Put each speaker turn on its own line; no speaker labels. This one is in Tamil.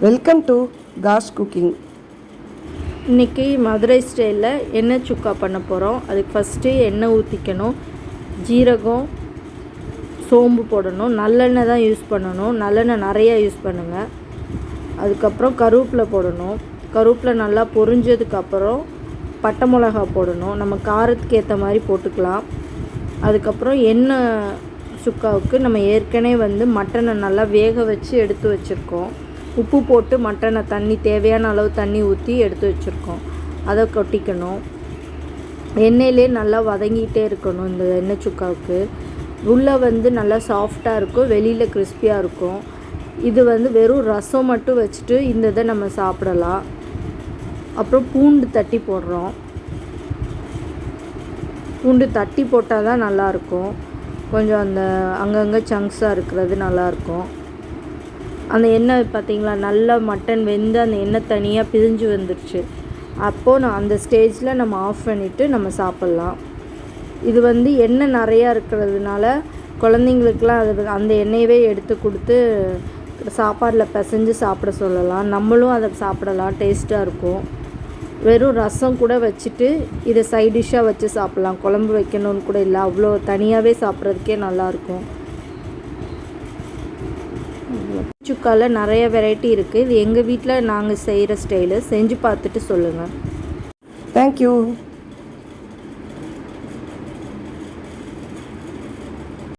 Welcome to cash cooking.
இன்றைக்கி மதுரை ஸ்டைலில் எண்ணெய் சுக்கா பண்ண போகிறோம். அதுக்கு ஃபஸ்ட்டு எண்ணெய் ஊற்றிக்கணும், ஜீரகம், சோம்பு போடணும், நல்லெண்ணெய் தான் யூஸ் பண்ணணும், நல்லெண்ணெய் நிறையா யூஸ் பண்ணுங்கள். அதுக்கப்புறம் கருவேப்பிலை போடணும், கருவேப்பிலை நல்லா பொரிஞ்சதுக்கப்புறம் பட்டை மிளகா போடணும், நம்ம காரத்துக்கு ஏற்ற மாதிரி போட்டுக்கலாம். அதுக்கப்புறம் எண்ணெய் சுக்காவுக்கு நம்ம ஏற்கனவே மட்டனை நல்லா வேக வச்சு எடுத்து வச்சுருக்கோம். உப்பு போட்டு மட்டனை தேவையான அளவு தண்ணி ஊற்றி எடுத்து வச்சுருக்கோம். அதை கொட்டிக்கணும். எண்ணெயிலே நல்லா வதங்கிட்டே இருக்கணும். இந்த எண்ணெய் சுக்காவுக்கு உள்ளே நல்லா சாஃப்டாக இருக்கும், வெளியில் கிறிஸ்பியாக இருக்கும். இது வெறும் ரசம் மட்டும் வச்சுட்டு இந்த இதை நம்ம சாப்பிடலாம். அப்புறம் பூண்டு தட்டி போடுறோம். பூண்டு தட்டி போட்டால் தான் நல்லாயிருக்கும். கொஞ்சம் அந்த அங்கங்கே சங்க்ஸாக இருக்கிறது நல்லாயிருக்கும். அந்த எண்ணெய் பார்த்திங்களா, நல்லா மட்டன் வெந்து அந்த எண்ணெய் தனியாக பிரிஞ்சு வந்துடுச்சு. அப்போது அந்த ஸ்டேஜில் நம்ம ஆஃப் பண்ணிவிட்டு நம்ம சாப்பிட்லாம். இது எண்ணெய் நிறையா இருக்கிறதுனால குழந்தைங்களுக்கெலாம் அந்த எண்ணெயவே எடுத்து கொடுத்து சாப்பாடில் பிசைஞ்சு சாப்பிட சொல்லலாம். நம்மளும் அதை சாப்பிடலாம், டேஸ்ட்டாக இருக்கும். வெறும் ரசம் கூட வச்சுட்டு இதை சைட் டிஷ்ஷாக வச்சு சாப்பிட்லாம். குழம்பு வைக்கணும்னு கூட இல்லை, அவ்வளோ தனியாகவே சாப்பிட்றதுக்கே நல்லாயிருக்கும். சுக்காவில் நிறைய வெரைட்டி இருக்குது. இது எங்கள் வீட்டில் நாங்கள் செய்கிற ஸ்டைலு. செஞ்சு பார்த்துட்டு சொல்லுங்கள்.
தேங்க்யூ.